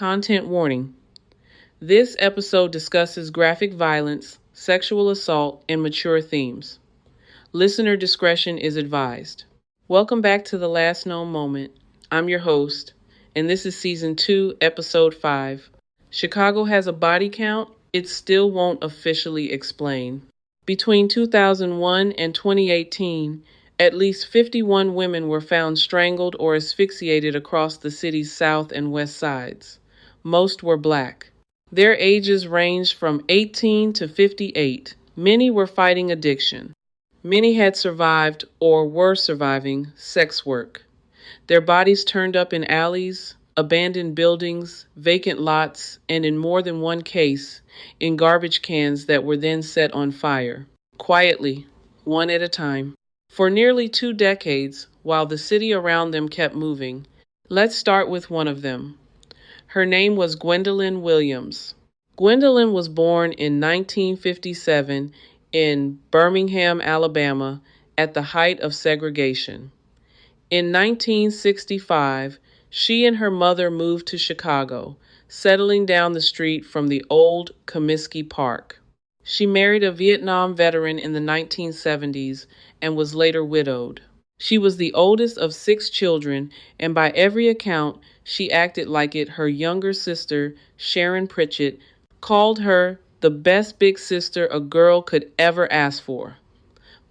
Content warning. This episode discusses graphic violence, sexual assault, and mature themes. Listener discretion is advised. Welcome back to The Last Known Moment. I'm your host, and this is Season 2, Episode 5. Chicago has a body count it still won't officially explain. Between 2001 and 2018, at least 51 women were found strangled or asphyxiated across the city's south and west sides. Most were black. Their ages ranged from 18 to 58. Many were fighting addiction. Many had survived or were surviving sex work. Their bodies turned up in alleys, abandoned buildings, vacant lots, and in more than one case, in garbage cans that were then set on fire, quietly, one at a time. For nearly 2 decades, while the city around them kept moving, let's start with one of them. Her name was Gwendolyn Williams. Gwendolyn was born in 1957 in Birmingham, Alabama, at the height of segregation. In 1965, she and her mother moved to Chicago, settling down the street from the old Comiskey Park. She married a Vietnam veteran in the 1970s and was later widowed. She was the oldest of 6 children, and by every account, she acted like it. Her younger sister, Sharon Pritchett, called her the best big sister a girl could ever ask for.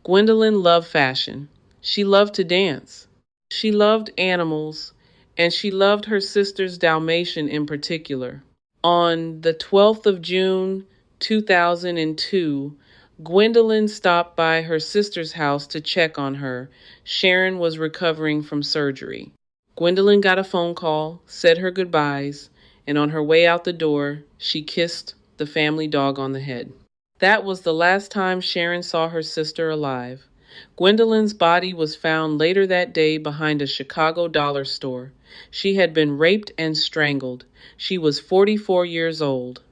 Gwendolyn loved fashion. She loved to dance. She loved animals, and she loved her sister's Dalmatian in particular. On the 12th of June, 2002, Gwendolyn stopped by her sister's house to check on her. Sharon was recovering from surgery. Gwendolyn got a phone call, said her goodbyes, and on her way out the door, she kissed the family dog on the head. That was the last time Sharon saw her sister alive. Gwendolyn's body was found later that day behind a Chicago dollar store. She had been raped and strangled. She was 44 years old.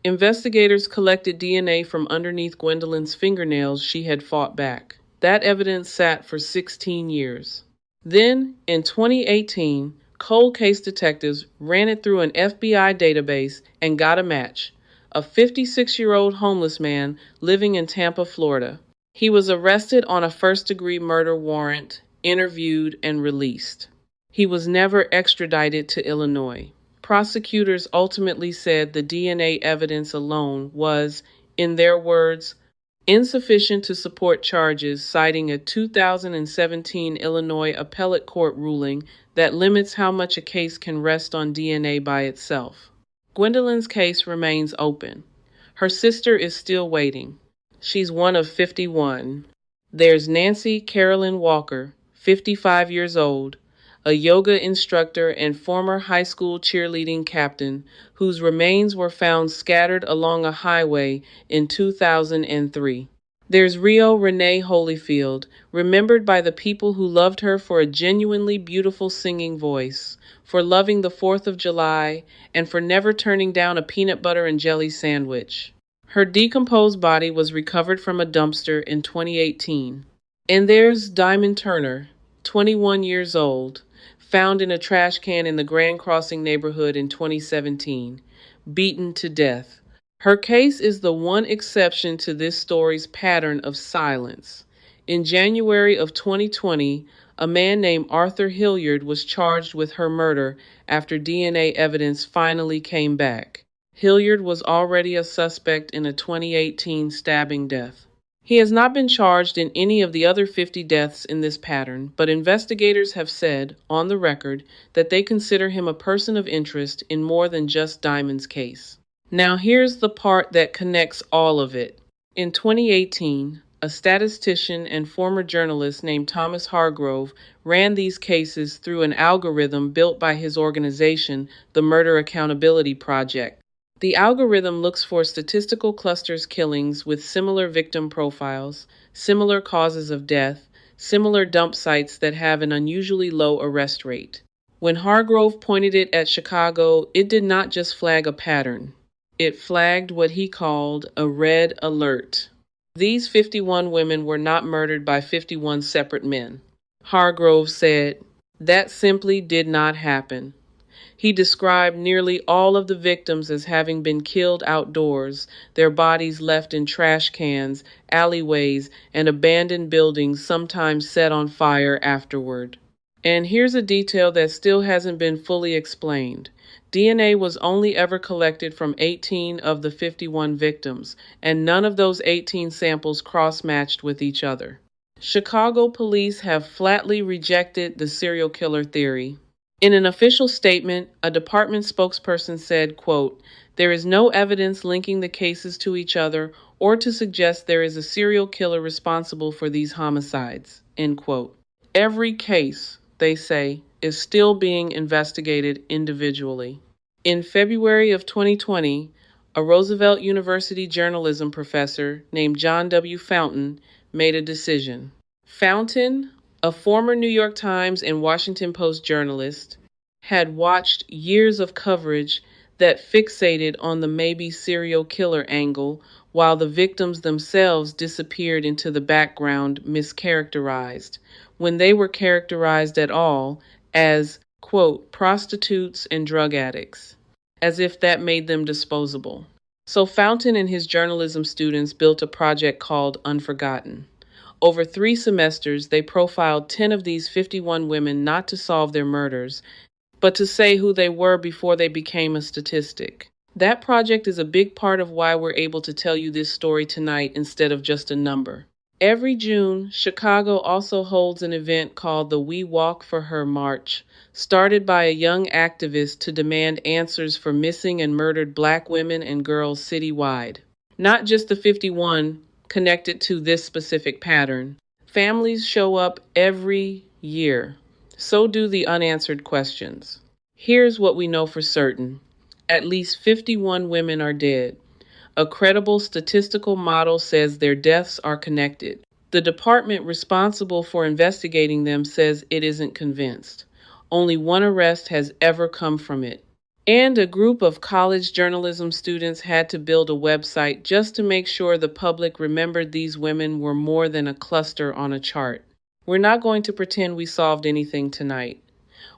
Investigators collected DNA from underneath Gwendolyn's fingernails. She had fought back. That evidence sat for 16 years. Then, in 2018, cold case detectives ran it through an FBI database and got a match. A 56-year-old homeless man living in Tampa, Florida. He was arrested on a first-degree murder warrant, interviewed, and released. He was never extradited to Illinois. Prosecutors ultimately said the DNA evidence alone was, in their words, insufficient to support charges, citing a 2017 Illinois appellate court ruling that limits how much a case can rest on DNA by itself. Gwendolyn's case remains open. Her sister is still waiting. She's one of 51. There's Nancy Carolyn Walker, 55 years old, a yoga instructor and former high school cheerleading captain whose remains were found scattered along a highway in 2003. There's Rio Renee Holyfield, remembered by the people who loved her for a genuinely beautiful singing voice, for loving the 4th of July, and for never turning down a peanut butter and jelly sandwich. Her decomposed body was recovered from a dumpster in 2018. And there's Diamond Turner, 21 years old, found in a trash can in the Grand Crossing neighborhood in 2017, beaten to death. Her case is the one exception to this story's pattern of silence. In January of 2020, a man named Arthur Hilliard was charged with her murder after DNA evidence finally came back. Hilliard was already a suspect in a 2018 stabbing death. He has not been charged in any of the other 50 deaths in this pattern, but investigators have said, on the record, that they consider him a person of interest in more than just Diamond's case. Now here's the part that connects all of it. In 2018, a statistician and former journalist named Thomas Hargrove ran these cases through an algorithm built by his organization, the Murder Accountability Project. The algorithm looks for statistical clusters killings with similar victim profiles, similar causes of death, similar dump sites that have an unusually low arrest rate. When Hargrove pointed it at Chicago, it did not just flag a pattern. It flagged what he called a red alert. These 51 women were not murdered by 51 separate men. Hargrove said, "That simply did not happen. He described nearly all of the victims as having been killed outdoors, their bodies left in trash cans, alleyways, and abandoned buildings, sometimes set on fire afterward. And here's a detail that still hasn't been fully explained. DNA was only ever collected from 18 of the 51 victims, and none of those 18 samples cross-matched with each other. Chicago police have flatly rejected the serial killer theory. In an official statement, a department spokesperson said, quote, "There is no evidence linking the cases to each other or to suggest there is a serial killer responsible for these homicides," end quote. Every case, they say, is still being investigated individually. In February of 2020, a Roosevelt University journalism professor named John W. Fountain made a decision. Fountain, a former New York Times and Washington Post journalist, had watched years of coverage that fixated on the maybe serial killer angle while the victims themselves disappeared into the background, mischaracterized, when they were characterized at all as, quote, prostitutes and drug addicts, as if that made them disposable. So Fountain and his journalism students built a project called Unforgotten. Over 3 semesters, they profiled 10 of these 51 women not to solve their murders, but to say who they were before they became a statistic. That project is a big part of why we're able to tell you this story tonight instead of just a number. Every June, Chicago also holds an event called the We Walk for Her March, started by a young activist to demand answers for missing and murdered Black women and girls citywide. Not just the 51 connected to this specific pattern. Families show up every year. So do the unanswered questions. Here's what we know for certain. At least 51 women are dead. A credible statistical model says their deaths are connected. The department responsible for investigating them says it isn't convinced. Only one arrest has ever come from it. And a group of college journalism students had to build a website just to make sure the public remembered these women were more than a cluster on a chart. We're not going to pretend we solved anything tonight.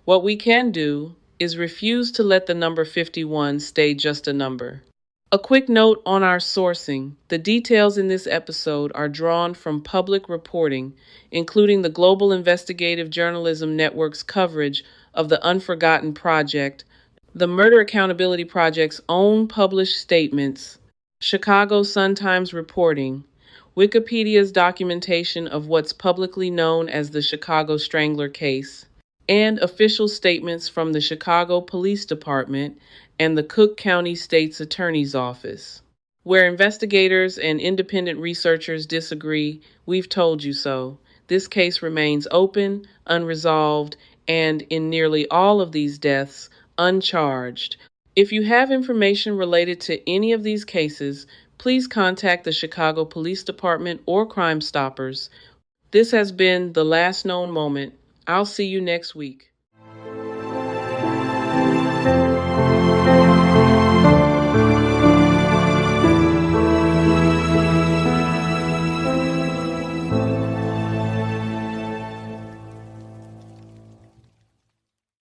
What we can do is refuse to let the number 51 stay just a number. A quick note on our sourcing. The details in this episode are drawn from public reporting, including the Global Investigative Journalism Network's coverage of the Unforgotten Project, the Murder Accountability Project's own published statements, Chicago Sun-Times reporting, Wikipedia's documentation of what's publicly known as the Chicago Strangler case, and official statements from the Chicago Police Department and the Cook County State's Attorney's Office. Where investigators and independent researchers disagree, we've told you so. This case remains open, unresolved, and in nearly all of these deaths, uncharged. If you have information related to any of these cases, please contact the Chicago Police Department or Crime Stoppers. This has been The Last Known Moment. I'll see you next week.